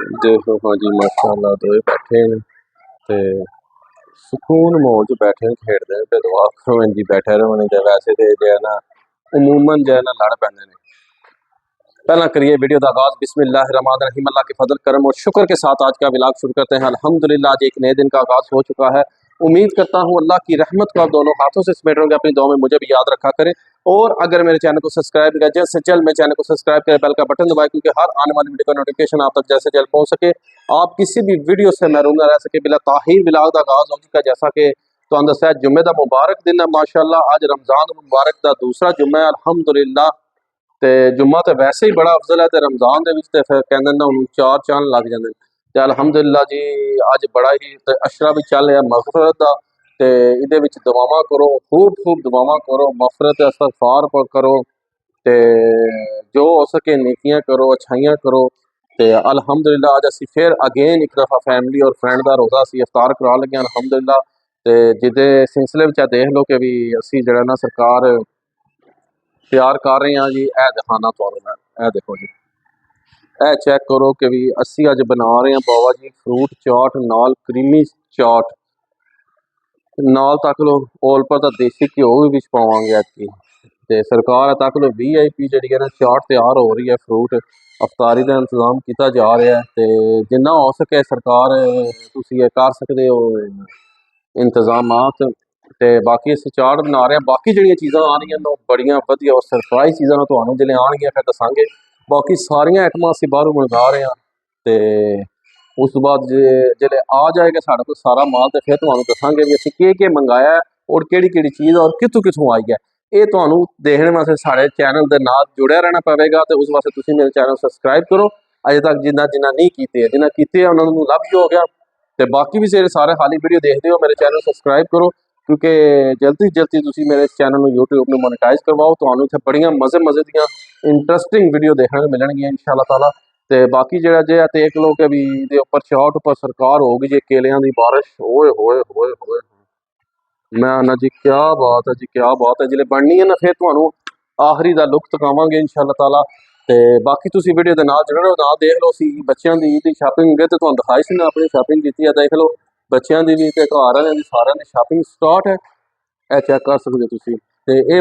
देखो हाँ जी माशाअल्लाह दोए बैठे न ते सुकून मौज बैठे खेडदे ते दुआ करो इंज बैठे रहो नहीं ते वैसे ते जो है ना अमूमन जो है ना लड़ पैंदे ने। पहला करिए वीडियो का आगाज बिस्मिल्लाहिर्रहमानिर्रहीम। अल्लाह के फजल करम और शुक्र के साथ आज का व्लॉग शुरू करते हैं। अल्हम्दुलिल्लाह आज एक नए दिन का आगाज हो चुका है। उम्मीद करता हूँ अल्लाह की रहमत को आप दोनों हाथों से समेट रहोगे, अपनी दुआ में मुझे भी याद रखा करें। और अगर मेरे चैनल को सब्सक्राइब किया जल्द से जल्द मेरे चैनल को सब्सक्राइब करें, बेल का बटन दबाएं क्योंकि हर आने वाली वीडियो का नोटिफिकेशन आप तक जैसे जल्द पहुंच सके, आप किसी भी वीडियो से महरूम न रह सके। बिला ताहीर व्लॉग का आगाज हो चुका जैसा कि तो दसा जुम्मे का मुबारक दिन है माशाअल्लाह। आज रमजान मुबारक का दूसरा जुम्मा है अल्हम्दुलिल्लाह। ते जुम्मा तो वैसे ही बड़ा अफजल है, तो रमजान के फिर कहते ना हम चार चांद लग जाते हैं। तो अल्हम्दुलिल्लाह जी अज बड़ा ही अशरा भी चल रहा मगफरत का, तो ये दुआवां करो, खूब खूब दुआवां करो, मफरत इस्तगफार करो, तो जो हो सके नेकियां करो, अच्छाइयां करो। तो अल्हम्दुलिल्लाह अज असी फिर अगेन एक दफ़ा फैमिली और फ्रेंड का रोज़ा असी इफ्तार करा लगे अल्हम्दुलिल्लाह। तो जिदे सिलसिले में देख लो कि भी असी जरा ना सरकार तैयार कर रहे हैं जी। ए दिखाना तो मैं, ए देखो जी, ए चेक करो कि भी असी अज बना रहे हैं बाबा जी फ्रूट चाट नाल क्रीमी चाट नाल तक लो ओल पर तो देसी घ्यो भी पावांगे अज। तो सरकार तक लो VIP जी है ना चाट तैयार हो रही है, फ्रूट अफतारी का इंतजाम किया जा रहा है। तो जिन्ना हो सके सरकार तुसी ये कर सकते हो इंतजामात। तो बाकी असी चाट बना रहे हैं, बाकी जो चीज़ा आ रही हैं बड़िया वधिया और सरप्राइज चीज़ा तो जिले आएगियाँ फिर दसांगे। बाकी सारिया आइटमां असी बाहरों मंगा रहे हैं। तो उस तो बाद जिले आ जाएगा साढ़े को सारा माल तो फिर तुहानू दसांगे भी असी के मंगाया है और केड़ी केड़ी चीज़ और कितों कितों आई है। ये तुहानू देखने वास्ते साढ़े चैनल के नाल जुड़िया रहना पवेगा। तो उस वास्ते तुसीं मेरे चैनल सब्सक्राइब करो अजे तक जिन्ना जिन्ना नहीं किए, जिन्ना किए उन्होंने लभ ही हो गया। तो बाकी भी जेरे सारे खाली वीडियो देखते हो मेरे चैनल सब्सक्राइब करो क्योंकि जल्दी जल्दी तुसी मेरे चैनल में यूट्यूब में मोनेटाइज करवाओ। तो इतने बड़िया मजे मजे दियाँ इंटरस्टिंग वीडियो देखने को मिलणगियां इंशाअल्लाह ताला। तो बाकी जो जे देख लो कि भी ये उपर शॉट उपर सरकार होगी जी केलियां की बारिश। ओए होए होए होए मैं आना जी क्या बात है जी, क्या बात है। जिले बननी है ना फिर तुहानू आखिरी का लुक तकावांगे इंशाअल्लाह ताला। तो बाकी तुसी वीडियो के नाल जुड़े रहो, नाल देख लो सी बच्चों की ईद की शॉपिंग गए तो तुहानू दिखाई सी ना अपनी शॉपिंग की है। देख लो बच्चों की भी घर वालों की सारिਆਂ की शॉपिंग स्टार्ट है, यह चेक कर सकते हो तुसी। तो ये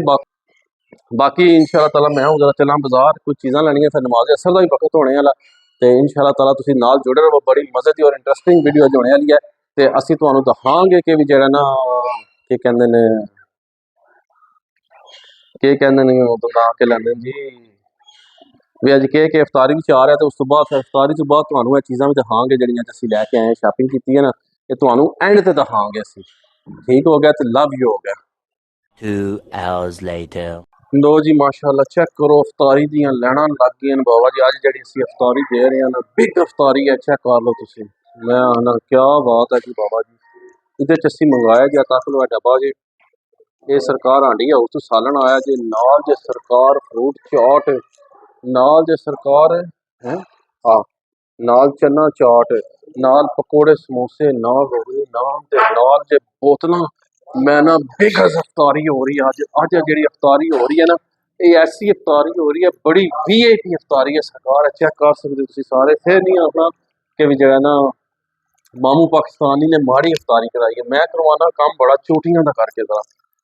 बाकी इंशाअल्लाह ताला मैं हूँ जरा चला बाजार कुछ चीज़ा लैनिया फिर नमाज असर का भी वक्त होने वाला। तो इंशाअल्लाह ताला तुसी नाल जुड़े रहो, बड़ी मजे की और इंटरस्टिंग वीडियो होने वाली है। तो असी तुहानू दिखांगे कि भी जरा ना की कहते ने के कहते ने ना के लैंदे जी भी अज के इफ्तारी भी आ रहा है। तो उस तो बाद इफ्तारी तो बाद तुहानू चीज़ा भी दिखांगे जड़ियाँ असी लैके आए शॉपिंग की है ना, ये तुहानू एंड ते दिखांगे असी। ठीक हो गया तो लव यू हो गया। 2 hours later लो जी माशाअल्लाह चेक करो अफतारी दियाँ लैना लग गई बाबा जी। अज जी असी अफतारी दे रहे हैं ना बिग अफतारी है, चेक कर लो तुसी। मैं आना क्या बात है जी बाबा जी। ये असी मंगाया गया तक लो डब्बा जी। ये सरकार हांडी हाउस तो सालन आया जी, नाल जे सरकार फ्रूट चाट, नाल जे सरकार है हाँ नाल चना चाट, नाल पकौड़े समोसे, नाल रोटी, नाल ते नाल जे बोतलां। मैं ना बिग अफतारी हो रही है अज। अज जी अफतारी हो रही है ना, ये ऐसी अफतारी हो रही है बड़ी VIP अफतारी है। सरकार चेक कर सकते हो तुसी सारे। फिर नहीं आखना कि भी जो है ना मामू पाकिस्तानी ने माड़ी अफतारी कराई है। मैं करवाना काम बड़ा चोटियां का करके जरा।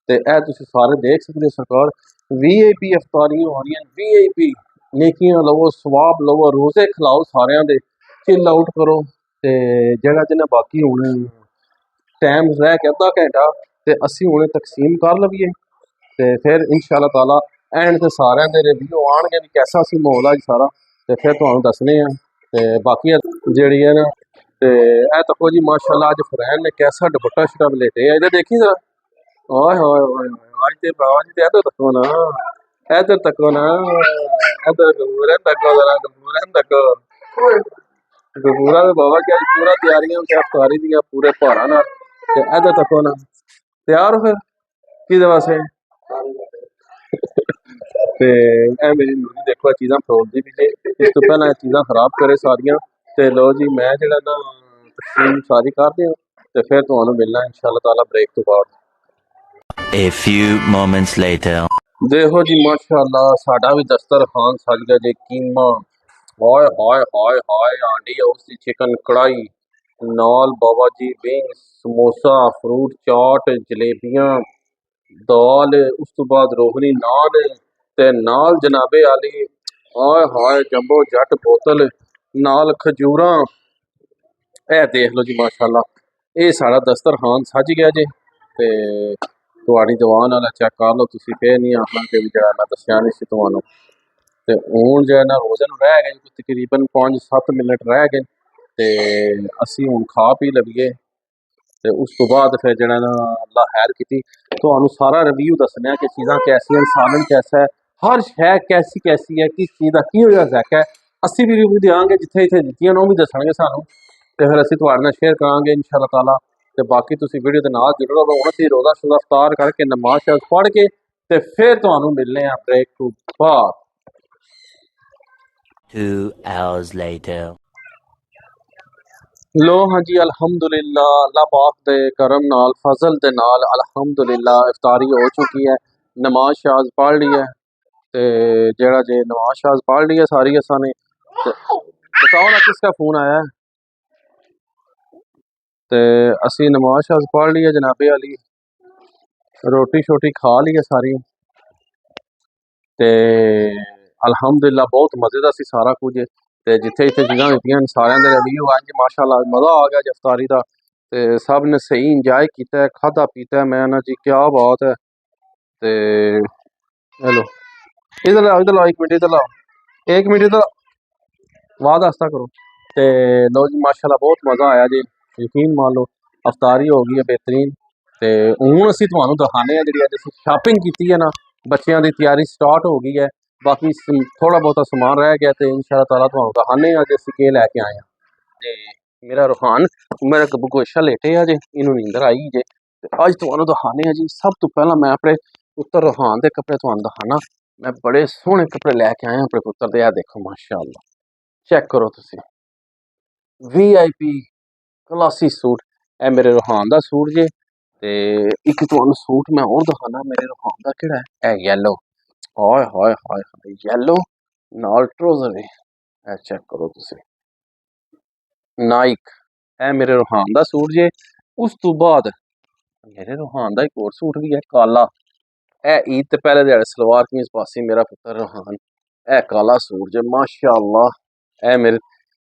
तो यह तुसी सारे देख सकते हो सरकार VIP अफतारियां हो रही हैं। VIP नेकियां लवो, सवाब लवो, रोजे खिलाओ सारियां दे, चिल आउट करो। तो जगह जिन्हें बाकी हूँ टाइम रह गया अद्धा घंटा, तो असी हूँ तकसीम कर लवीए। तो फिर इंशाअल्लाह ताला एंड ते सारे दे रिव्यू आने भी कैसा सी माहौल है सारा, तो फिर तुहानू दसने हैं। तो बाकी जी है ना तो यह तको जी माशाअल्लाह अज फरैन ने कैसा दुपट्टा शुट्टा बलेटे है, इधर देखी जरा। ओए होए होए अज ते बाबा जी ते इधर तको ना, इधर तको ना, इधर गबूरे तको जरा, गबूरे तको गबूरा तो बाबा जी अज पूरा तैयारियां अफतारी दियां पूरे भारा नाल। ते इधर तको ना तैयार हो फिर किदे वास्ते। ते ए मेरी नूरी देखो चीज़ां फरोलदी भी जे, इस तो पहला चीज़ां खराब करे सारियां। ते लो जी मैं जेड़ा ना तकसीम सारी कर दियां ते फिर तुहानू मिलना इंशाअल्लाह ताला ब्रेक तो बाद। a few moments later देखो जी माशाअल्लाह साडा भी दस्तरखान सज गया जी। कीमा ਹਾਏ ਹਾਏ ਹਾਏ ਹਾਏ ਆਂਡੀ ਹਾਊਸ ਦੀ ਚਿਕਨ ਕੜਾਈ ਨਾਲ ਬਾਬਾ ਜੀ ਵਿੰਗ ਸਮੋਸਾ ਫਰੂਟ ਚਾਟ ਜਲੇਬੀਆਂ ਦਾਲ ਉਸ ਤੋਂ ਬਾਅਦ ਰੋਹਨੀ ਨਾਨ ਤੇ ਨਾਲ ਜਨਾਬੇ ਆਲੀ ਹਾਏ ਹਾਏ ਜੰਬੋ ਜੱਟ ਬੋਤਲ ਨਾਲ ਖਜੂਰਾਂ। ਇਹ ਦੇਖ ਲਓ ਜੀ ਮਾਸ਼ਾਅੱਲਾ ਇਹ ਸਾਡਾ ਦਸਤਰਖਾਨ ਸੱਜ ਗਿਆ ਜੀ ਤੇ ਤੁਹਾਡੀ ਦੁਆ ਨਾਲ ਚੈੱਕ ਕਰ ਲਓ ਤੁਸੀਂ ਫੇਰ ਨਹੀਂ ਆਖਣਾ ਕਿ ਵੀ ਜਿਹੜਾ ਮੈਂ ਦੱਸਿਆ ਨਹੀਂ ਸੀ ਤੁਹਾਨੂੰ। ਤੇ ਹੁਣ ਜਿਹੜਾ ਨਾ ਰੋਜ਼ਨ ਰਹਿ ਗਏ ਤਕਰੀਬਨ 5-7 ਮਿੰਟ ਰਹਿ ਗਏ ਤੇ ਅਸੀਂ ਹੁਣ ਖਾ ਪੀ ਲਈਏ ਤੇ ਉਸ ਤੋਂ ਬਾਅਦ ਫਿਰ ਜਿਹੜਾ ਨਾ ਅੱਲਾ ਖੈਰ ਕੀਤੀ ਤੁਹਾਨੂੰ ਸਾਰਾ ਰਿव्यू ਦੱਸਣਾ कि चीज़ां कैसी सालन कैसा है हर शै कैसी कैसी है किस चीज़ का की होया जैक है ਅਸੀਂ ਵੀ ਰਿव्यू देंगे जिथे जिथे ਦਿੱਤੀਆਂ ਉਹ ਵੀ ਦੱਸਣਗੇ ਸਾਨੂੰ ਤੇ ਫਿਰ ਅਸੀਂ ਤੁਹਾਡੇ ਨਾਲ ਸ਼ੇਅਰ ਕਰਾਂਗੇ ਇਨਸ਼ਾਅੱਲਾ ਤਾਲਾ। ਤੇ ਬਾਕੀ ਤੁਸੀਂ ਵੀਡੀਓ ਦੇ ਨਾਲ ਜੁੜੇ ਰਹੋ। ਹੁਣ ਅਸੀਂ ਰੋਜ਼ਾ ਸ਼ੁਦਾ ਇਫਤਾਰ ਕਰਕੇ ਨਮਾਜ਼ ਸ਼ਾਜ਼ ਪੜ੍ਹ ਕੇ ਤੇ ਫਿਰ ਤੁਹਾਨੂੰ ਮਿਲਨੇ ਆ ਬ੍ਰੇਕ ਤੋਂ ਬਾਅਦ। 2 hours later. लो हाँ जी अल्हम्दुलिल्लाह अल्लाह पाक दे करम नाल फजल दे नाल अल्हम्दुलिल्लाह इफ्तारी हो चुकी है। नमाज शाज पढ़ ली है ते जेड़ा जे नमाज शाज पढ़ ली है सारी असा ने बताओ ना किसका फोन आया है। ते असी नमाज शाज पढ़ ली है जनाबे अली रोटी शोटी खा ली है सारी ते अल्हम्दुलिल्लाह बहुत मज़े दा सी सारा कुछ। ਤੇ ਜਿੱਥੇ ਜਿੱਥੇ ਚੀਜ਼ਾਂ ਦਿੱਤੀਆਂ ਸਾਰਿਆਂ ਦੇ ਰਿਵਿਊ ਅੱਜ ਮਾਸ਼ਾਅੱਲਾ ਮਜ਼ਾ ਆ ਗਿਆ ਇਫਤਾਰੀ ਦਾ ਤੇ ਸਭ ਨੇ ਸਹੀ ਇੰਜੋਏ ਕੀਤਾ ਖਾਦਾ ਪੀਤਾ। मैं ना जी क्या बात है ਤੇ हेलो इधर आओ 1 मिनट इधर आओ 1 मिनट इधर वाद आस्ता करो। ਤੇ ਲੋ ਜੀ ਮਾਸ਼ਾਅੱਲਾ ਬਹੁਤ ਮਜ਼ਾ ਆਇਆ ਜੀ ਯਕੀਨ ਮੰਨ ਲਓ ਇਫਤਾਰੀ ਹੋ ਗਈ ਹੈ ਬਿਹਤਰੀਨ। ਤੇ ਹੁਣ ਅਸੀਂ ਤੁਹਾਨੂੰ ਦਿਖਾਣੇ ਆ ਜਿਹੜੀ ਅੱਜ ਅਸੀਂ ਸ਼ਾਪਿੰਗ ਕੀਤੀ ਹੈ ਨਾ ਬੱਚਿਆਂ ਦੀ ਤਿਆਰੀ ਸਟਾਰਟ ਹੋ ਗਈ है बाकी थोड़ा बहुता समान रह गया तो इंशाअल्लाह ताला ਤੁਹਾਨੂੰ ਦਿਖਾਣੇ ਆ ਕਿ ਅਸੀਂ ਕੀ ਲੈ ਕੇ ਆਏ ਆ। ਤੇ ਮੇਰਾ ਰੋਹਾਨ ਮੇਰਾ ਗੋਸ਼ਾ ਲੇਟੇ ਆ ਜੇ ਇਹਨੂੰ ਨੀਂਦਰ ਆਈ ਜੇ ਤੇ ਅੱਜ ਤੁਹਾਨੂੰ ਦਿਖਾਣੇ ਆ ਜੀ। ਸਭ ਤੋਂ ਪਹਿਲਾਂ ਮੈਂ ਆਪਣੇ ਪੁੱਤਰ ਰੋਹਾਨ ਦੇ ਕੱਪੜੇ ਤੁਹਾਨੂੰ ਦਿਖਾਣਾ। ਮੈਂ ਬੜੇ ਸੋਹਣੇ ਕੱਪੜੇ ਲੈ ਕੇ ਆਇਆ ਆਪਣੇ ਪੁੱਤਰ ਦੇ। ਆ ਦੇਖੋ ਮਾਸ਼ਾਅੱਲਾ ਚੈੱਕ ਕਰੋ ਤੁਸੀਂ VIP ਕਲਾਸੀ सूट ਇਹ ਮੇਰੇ ਰੋਹਾਨ ਦਾ सूट ਜੇ। ਤੇ ਇੱਕ ਤੁਹਾਨੂੰ सूट ਮੈਂ ਹੋਰ ਦਿਖਾਣਾ ਮੇਰੇ ਰੋਹਾਨ ਦਾ ਕਿਹੜਾ ਹੈ ਇਹ ਯੈਲੋ हाय हाय हाय हाय येलो नाल ट्रोजर है चेक करो तुसी नाइक है मेरे रोहान दा सूट जे। उस तो बाद मेरे रोहान दा एक और सूट भी है काला ए ईद ते पहले दिहाड़े सलवार कमीज पासी मेरा पुत्र रोहान ए काला सूट जे माशाअल्लाह। ए मेरे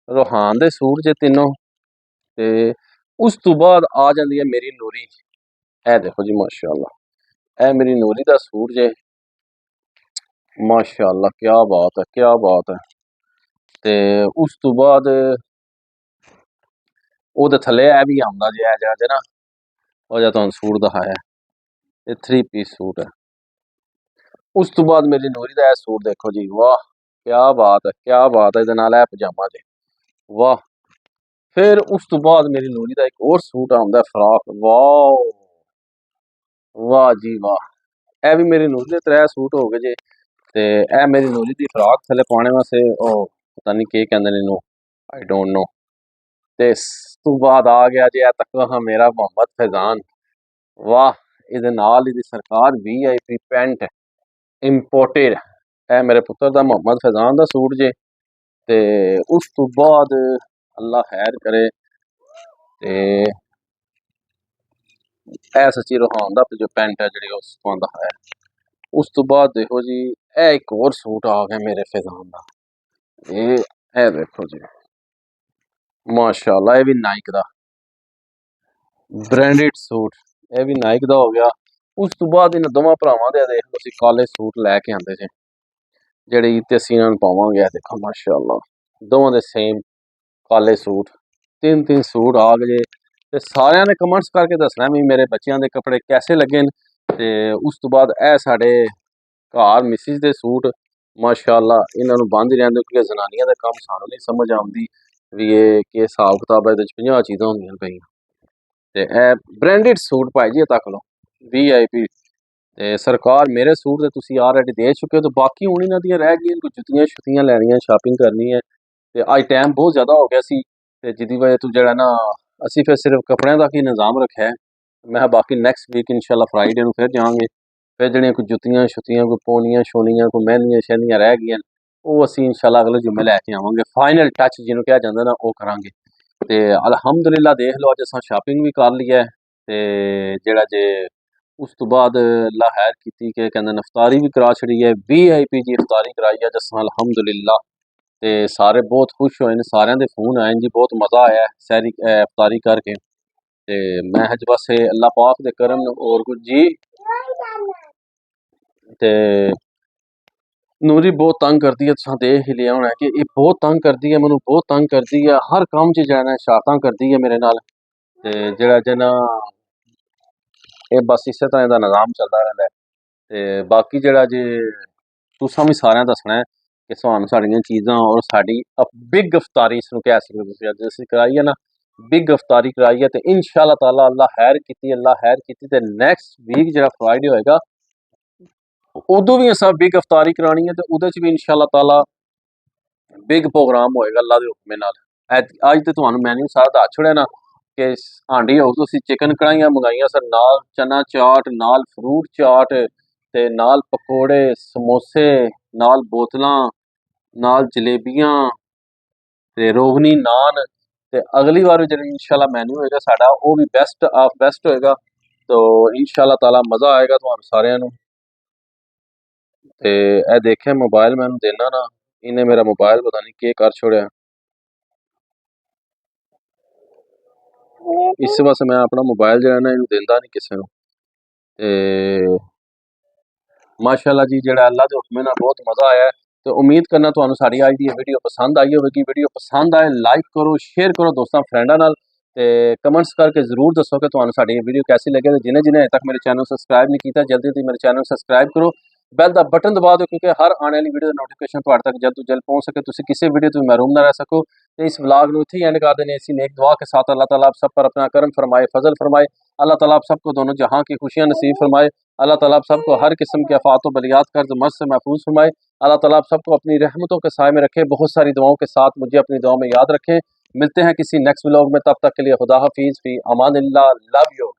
रोहान दे सूट जे तीनों ते उस तो बाद आ जांदी है मेरी नूरी। ए देखो जी माशाअल्लाह ए मेरी नूरी दा सूट जे माशाअल्लाह क्या बात है क्या बात है। ते उस तो बाद ओदे थले ए भी आंदा जे जे ना ओ जा तुहानू सूट दिखाया ये 3 पीस सूट है। उस तो बाद मेरी नूरी दा सूट देखो जी वाह क्या बात है क्या बात है। इहदे नाल ए पजामा जे वाह। फिर उस तो बाद मेरी नूरी दा एक और सूट आंदा फ्राक वाह वाह जी वाह। ए भी मेरी नूरी दे 3 सूट हो गए जे। ते ए मेरी नूरी दी फ्राक थले पाने वास्ते ओ पता नहीं के कहंदे ने इनू आई डोंट नो। ते इस तो बाद आ गया जी तक हाँ मेरा मोहम्मद फैजान वाह। इहदे नाल इहदी सरकार VIP पेंट इंपोर्टेड ए मेरे पुत्र दा मोहम्मद फैजान दा सूट जे। ते उस तो बाद अल्लाह खैर करे ते ए सच्ची रोहान दा जो पेंट है जिहड़ी उस तो दिखाया। उस तो बाद देखो जी ए एक और सूट आ गया मेरे फैजान का ये देखो जी माशाअल्लाह ये भी नाइक दा ब्रांडेड सूट ये भी नाइक दा हो गया। उस तो बाद इन दोवां भरावां दे देख लो असीं काले सूट लैके आंदे जे जेहड़े ते असीं इन्हां नूं पावांगे। देखो माशाअल्लाह दोवां दे सेम काले सूट 3 सूट आ गए ते सारियां ने कमेंट्स करके दसना भी मेरे बच्चों के कपड़े कैसे लगे न। ते उस तो बाद ए साडे घर मिसिज दे सूट माशाअल्लाह इन्हां नूं बंद ही रहिंदे क्योंकि जनानियां दा कम सानूं नहीं समझ आउंदी भी ये कि हिसाब किताब है 50 चीज़ां होंदियां पईयां। ते ए ब्रांडेड सूट भाई जी तक लो VIP ते सरकार मेरे सूट ते तुसीं ऑलरेडी दे चुके हो। तो बाकी हुण इन्हां दियां रह गईयां कोई जुत्तियां शुत्तियां लैनियां शॉपिंग करनी है ते अज टाइम बहुत ज़्यादा हो गया सी ते जिहदी वजह तो जेहड़ा ना असीं फिर सिर्फ कपड़ियां दा ही निज़ाम रखिया है। मैं बाकी नैक्सट वीक इंशाअल्लाह फ्राइडे नूं फिर जावांगे फिर जड़ियां कोई जुत्तियां शुत्तियां कोई पौनियां शोनियां कोई महनियां शहनियां रह गईयां ਉਹ ਅਸੀਂ ਇਨਸ਼ਾਅੱਲਾ ਅਗਲੇ ਜੁਮੇ ਲੈ ਕੇ ਆਵਾਂਗੇ। ਫਾਈਨਲ ਟੱਚ ਜਿਹਨੂੰ ਕਿਹਾ ਜਾਂਦਾ ਨਾ ਉਹ ਕਰਾਂਗੇ। ਤੇ ਅਲਹਮਦੁਲਿਲਾ ਦੇਖ ਲਓ ਅੱਜ ਅਸਾਂ ਸ਼ਾਪਿੰਗ ਵੀ ਕਰ ਲਈ ਹੈ ਤੇ ਜਿਹੜਾ ਜੇ ਉਸ ਤੋਂ ਬਾਅਦ ਅੱਲਾ खैर ਕੀਤੀ कि कहंदे इफ्तारी भी करा छड़ी है। VIP जी इफ्तारी कराई है असां अल्हम्दुलिल्लाह। ते सारे बहुत खुश होए ने, सारिਆਂ ਦੇ फोन आए जी, बहुत मज़ा आया सैरी इफ्तारी करके। ते मैं हज बस अल्लाह पाक दे करम और कुछ जी। ते नूरी बहुत तंग करती है, तुसां देख ही लिया होना कि ये बहुत तंग करती है, मैनू बहुत तंग करती है, हर काम च जाना शरारतां करती है मेरे नाल। ते जेड़ा जना ये बस इस तरह का निज़ाम चलता रहता है। ते बाकी जेड़ा जे तुसां भी सारिਆਂ दसना है कि सानू साड़ियां चीज़ां और साड़ी बिग इफ्तारी इसनूं कह सकदे तुसीं। अज असीं कराई है ना बिग इफ्तारी कराई है, ते इंशाअल्लाह ताला अल्लाह खैर कीती ते नैक्सट वीक जेड़ा फ्राइडे होएगा उदों भी असां बिग इफ्तारी करानी है, ते उहदे च भी इंशाअल्लाह ताला बिग प्रोग्राम होएगा अल्लाह दे हुक्मे नाल। अज ते तुहानू मैन्यू सारा दस छड़िया ना कि हांडी हाउस तुसीं चिकन कढ़ाइयां मंगाइयां सर, नाल चना चाट, नाल फ्रूट चाट, ते नाल पकौड़े समोसे, नाल बोतलां, नाल जलेबियां, ते रोगनी नान। ते अगली बार जो इंशाअल्लाह मैन्यू होएगा साडा वो भी बेस्ट ऑफ बेस्ट होएगा। तो इंशाअल्लाह ताला मज़ा आएगा तुहानू सारिਆਂ ਨੂੰ। ते ए देखे मोबाइल मैं देना ना, इन्हें मेरा मोबाइल पता नहीं के कर छोड़िया। इस वास्ते मैं अपना मोबाइल जो है ना इन्हू देंदा नहीं किसी को। ते माशाअल्लाह जी जेड़ा अल्लाह के हुक्मे नाल बहुत मज़ा आया है। तो उम्मीद करना तुहानू साडी अज दी वीडियो पसंद आई होगी। वीडियो पसंद आए लाइक करो, शेयर करो दोस्तों फ्रेंडा नाल, ते कमेंट्स करके जरूर दसो कि तुहानू साडी वीडियो कैसी लगे। जिन्हें जिन्हें अजे तक मेरे चैनल सबसक्राइब नहीं किया जल्दी जल्दी मेरे चैनल सबसक्राइब करो, बैल का बटन दबा दो, क्योंकि हर आने वाली वीडियो नोटिफिकेशन तुहाडे तक जल्द तो जल्द पहुँच सके, तुसीं किसी वीडियो तो महरूम ना रह सको। तो इस व्लॉग को इत्थे ही एंड कर देने इसी नेक दुआ के साथ। अल्लाह ताला आप सब पर अपना करम फरमाए, फजल फरमाए। अल्लाह ताला आप सबको दोनों जहां की खुशियां नसीब फरमाए। अल्लाह ताला आप सबको हर किस्म के आफात व बलियात कर्ज मर्ज से महफूज फरमाए। अल्लाह ताला आप सबको अपनी रहमतों के साए में रखे। बहुत सारी दुआओं के साथ मुझे अपनी दुआ में याद रखें। मिलते हैं किसी नेक्स्ट व्लॉग में, तब तक के लिए खुदा हाफिज़, फी अमानिल्लाह, लव यू।